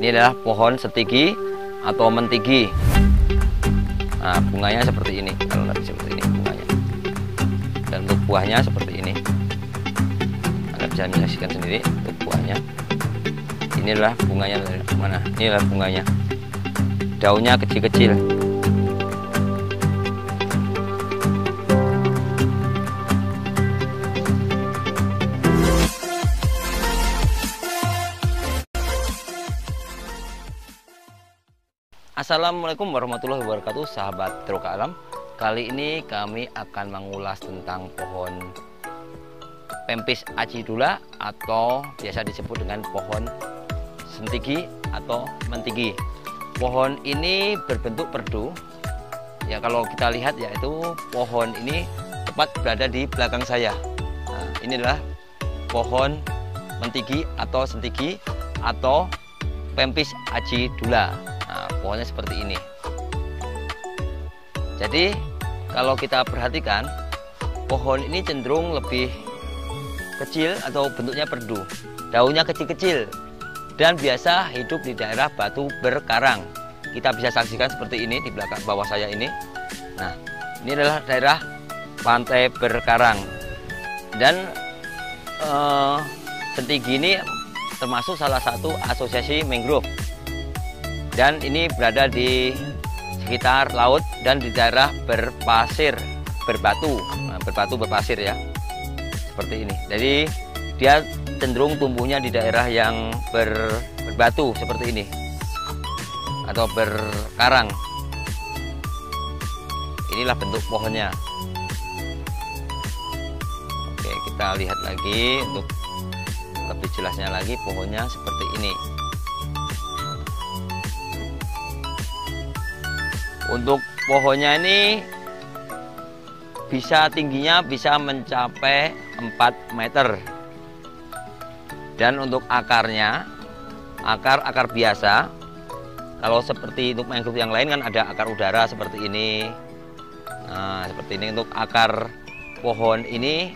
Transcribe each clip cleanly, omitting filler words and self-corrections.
Ini adalah pohon setigi atau mentigi. Nah, bunganya seperti ini. Kalau tadi seperti ini bunganya. Dan untuk buahnya seperti ini. Anda bisa menyaksikan sendiri untuk buahnya. Ini adalah bunganya. Mana? Ini adalah bunganya. Daunnya kecil-kecil. Assalamualaikum warahmatullahi wabarakatuh, sahabat Teroka Alam. Kali ini kami akan mengulas tentang pohon Pempis acidula atau biasa disebut dengan pohon sentigi atau mentigi. Pohon ini berbentuk perdu. Ya, kalau kita lihat yaitu pohon ini tepat berada di belakang saya. Nah, ini adalah pohon mentigi atau sentigi atau Pempis acidula. Nah, pohonnya seperti ini. Jadi kalau kita perhatikan, pohon ini cenderung lebih kecil atau bentuknya perdu. Daunnya kecil-kecil dan biasa hidup di daerah batu berkarang. Kita bisa saksikan seperti ini di belakang bawah saya ini. Nah, ini adalah daerah pantai berkarang. Dan sentigi ini termasuk salah satu asosiasi mangrove. Dan ini berada di sekitar laut dan di daerah berpasir, berbatu, berbatu berpasir ya, seperti ini. Jadi dia cenderung tumbuhnya di daerah yang berbatu seperti ini atau berkarang. Inilah bentuk pohonnya. Oke, kita lihat lagi untuk lebih jelasnya lagi, pohonnya seperti ini. Untuk pohonnya ini tingginya bisa mencapai 4 meter. Dan untuk akarnya, akar biasa. Kalau seperti untuk mangrove yang lain kan ada akar udara seperti ini. Nah, seperti ini untuk akar pohon ini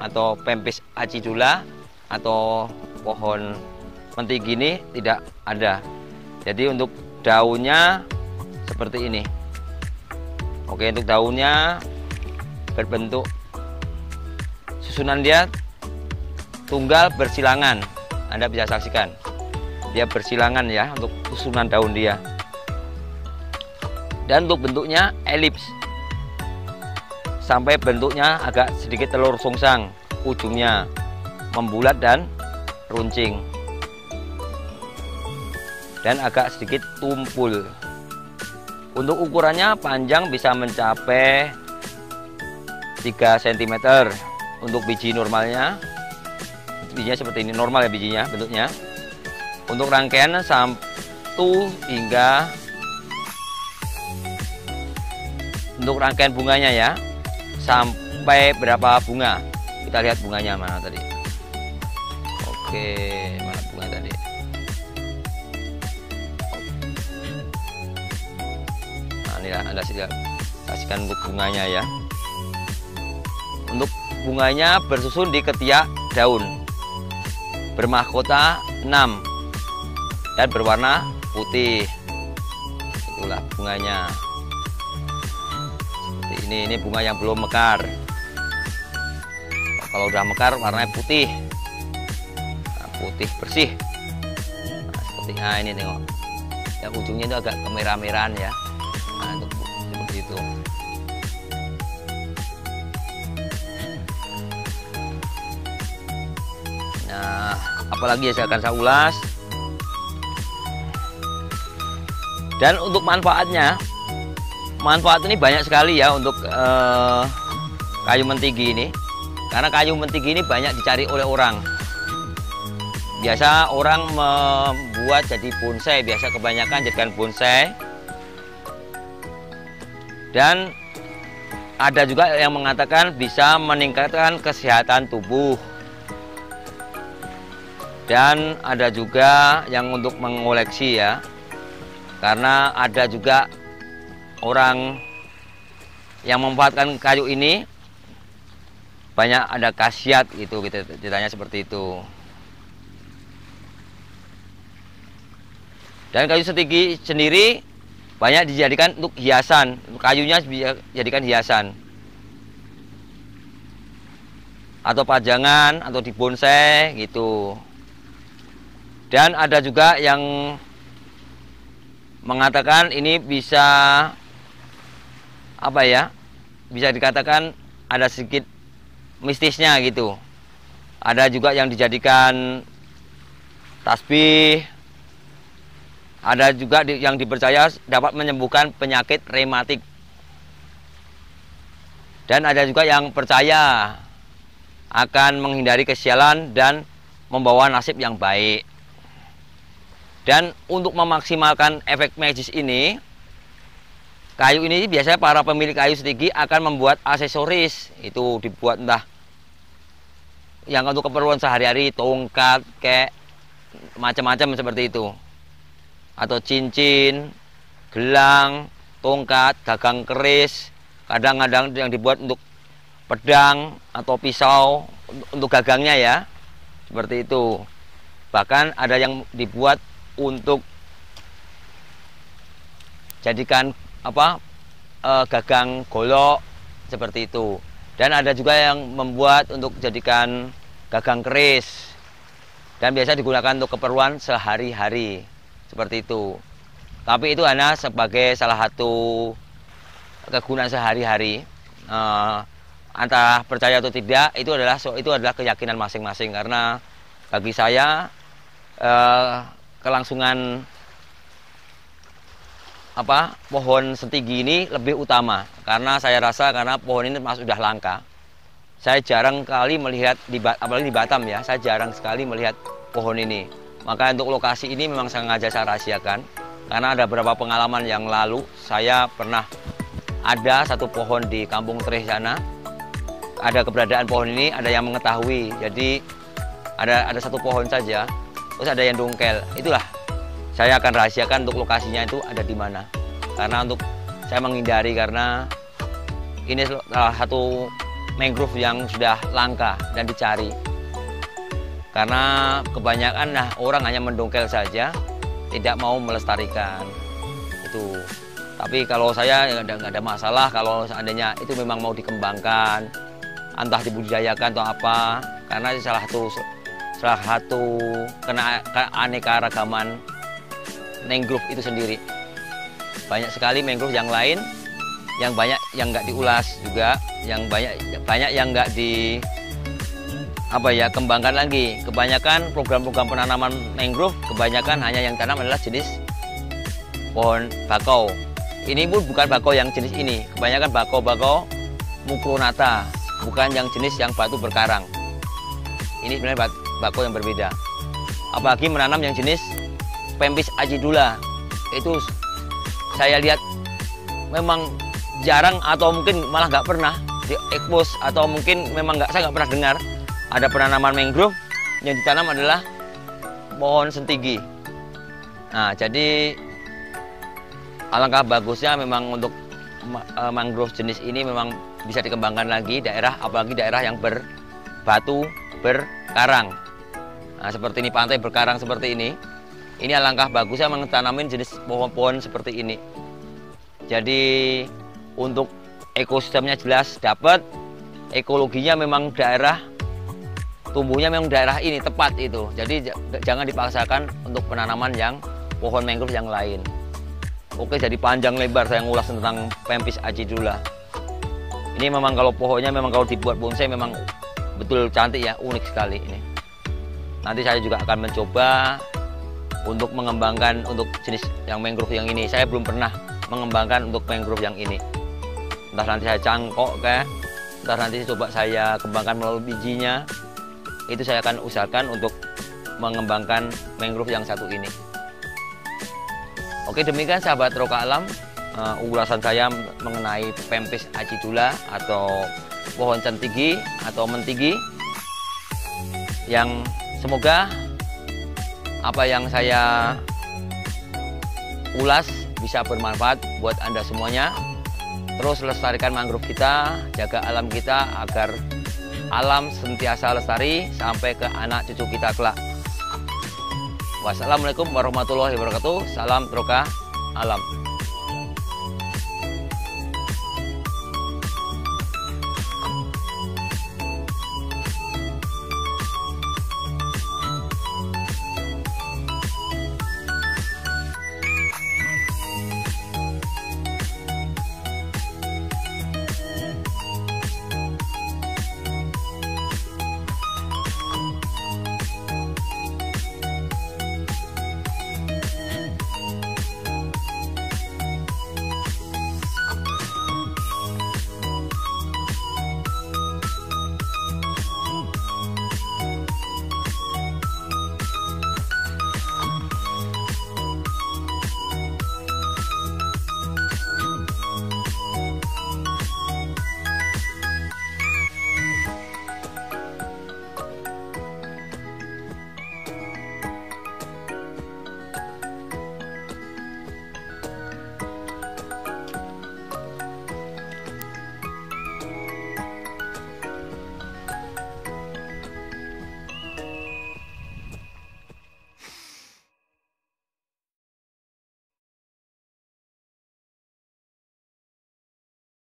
atau Pempis acidula atau pohon mentigi ini tidak ada. Jadi untuk daunnya seperti ini. Oke, untuk daunnya berbentuk susunan dia tunggal bersilangan. Anda bisa saksikan dia bersilangan ya untuk susunan daun dia. Dan untuk bentuknya elips sampai bentuknya agak sedikit telur sungsang, ujungnya membulat dan runcing dan agak sedikit tumpul. Untuk ukurannya panjang bisa mencapai 3 cm. Untuk biji normalnya, bijinya seperti ini, normal ya bijinya bentuknya. Untuk rangkaian 1 hingga untuk rangkaian bunganya ya, sampai berapa bunga. Kita lihat bunganya mana tadi. Oke, mana bunga tadi. Anda saksikan untuk bunganya ya. Untuk bunganya bersusun di ketiak daun, bermahkota 6 dan berwarna putih. Itulah bunganya. Seperti ini bunga yang belum mekar. Kalau udah mekar warnanya putih, nah, putih bersih. Nah, seperti ini tengok. Yang ujungnya itu agak kemerah-merahan ya. Nah, untuk seperti itu. Nah, apalagi ya akan saya ulas. Dan untuk manfaat ini banyak sekali ya untuk kayu mentigi ini. Karena kayu mentigi ini banyak dicari oleh orang. Biasa orang membuat jadi bonsai, biasa kebanyakan jadikan bonsai. Dan ada juga yang mengatakan bisa meningkatkan kesehatan tubuh. Dan ada juga yang untuk mengoleksi ya. Karena ada juga orang yang memanfaatkan kayu ini banyak ada khasiat gitu, ceritanya seperti itu. Dan kayu setigi sendiri banyak dijadikan untuk hiasan, kayunya bisa dijadikan hiasan atau pajangan atau di bonsai gitu. Dan ada juga yang mengatakan ini bisa apa ya, bisa dikatakan ada sedikit mistisnya gitu. Ada juga yang dijadikan tasbih, ada juga yang dipercaya dapat menyembuhkan penyakit rematik. Dan ada juga yang percaya akan menghindari kesialan dan membawa nasib yang baik. Dan untuk memaksimalkan efek magis ini, kayu ini biasanya para pemilik kayu setigi akan membuat aksesoris. Itu dibuat entah yang untuk keperluan sehari-hari, tongkat, kayak macam-macam seperti itu. Atau cincin, gelang, tongkat, gagang keris, kadang-kadang yang dibuat untuk pedang atau pisau untuk gagangnya ya, seperti itu. Bahkan ada yang dibuat untuk jadikan apa, gagang golok seperti itu. Dan ada juga yang membuat untuk jadikan gagang keris, dan biasa digunakan untuk keperluan sehari-hari seperti itu. Tapi itu hanya sebagai salah satu kegunaan sehari-hari. Antara percaya atau tidak itu adalah keyakinan masing-masing. Karena bagi saya kelangsungan pohon setigi ini lebih utama, karena saya rasa karena pohon ini sudah langka. Saya jarang kali melihat apalagi di Batam ya, saya jarang sekali melihat pohon ini. Maka untuk lokasi ini memang sengaja saya rahasiakan, karena ada beberapa pengalaman yang lalu saya pernah ada satu pohon di Kampung Tereh sana, ada keberadaan pohon ini, ada yang mengetahui. Jadi ada satu pohon saja, terus ada yang dongkel. Itulah saya akan rahasiakan untuk lokasinya itu ada di mana. Karena untuk saya menghindari, karena ini salah satu mangrove yang sudah langka dan dicari. Karena kebanyakan orang hanya mendongkel saja, tidak mau melestarikan itu. Tapi kalau saya nggak ada masalah kalau seandainya itu memang mau dikembangkan, entah dibudidayakan atau apa. Karena salah satu keanekaragaman mangrove itu sendiri. Banyak sekali mangrove yang lain yang banyak yang nggak diulas juga, yang banyak yang nggak kembangkan lagi. Kebanyakan program-program penanaman mangrove kebanyakan hanya yang tanam adalah jenis pohon bakau. Ini pun bukan bakau yang jenis ini, kebanyakan bakau mucronata, bukan yang jenis yang batu berkarang. Ini sebenarnya bakau yang berbeda. Apalagi menanam yang jenis Pempis acidula, itu saya lihat memang jarang atau mungkin malah nggak pernah diekspos, atau mungkin memang saya nggak pernah dengar ada penanaman mangrove yang ditanam adalah pohon sentigi. Nah, jadi alangkah bagusnya memang untuk mangrove jenis ini memang bisa dikembangkan lagi daerah, apalagi daerah yang berbatu berkarang. Nah, seperti ini, pantai berkarang seperti ini. Ini alangkah bagusnya menanamin jenis pohon-pohon seperti ini. Jadi untuk ekosistemnya jelas dapat, ekologinya memang daerah tumbuhnya memang daerah ini tepat itu. Jadi jangan dipaksakan untuk penanaman yang pohon mangrove yang lain. Oke, jadi panjang lebar saya ngulas tentang Pempis acidula. Ini memang kalau pohonnya memang kalau dibuat bonsai memang betul cantik ya, unik sekali ini. Nanti saya juga akan mencoba untuk mengembangkan untuk jenis yang mangrove yang ini. Saya belum pernah mengembangkan untuk mangrove yang ini. Entah nanti saya cangkok entah nanti coba saya kembangkan melalui bijinya. Itu saya akan usahakan untuk mengembangkan mangrove yang satu ini. Oke, demikian sahabat Roka Alam, ulasan saya mengenai Pempis acidula atau pohon sentigi atau mentigi, yang semoga apa yang saya ulas bisa bermanfaat buat Anda semuanya. Terus lestarikan mangrove kita, jaga alam kita agar alam sentiasa lestari sampai ke anak cucu kita kelak. Wassalamualaikum warahmatullahi wabarakatuh. Salam Troka Alam.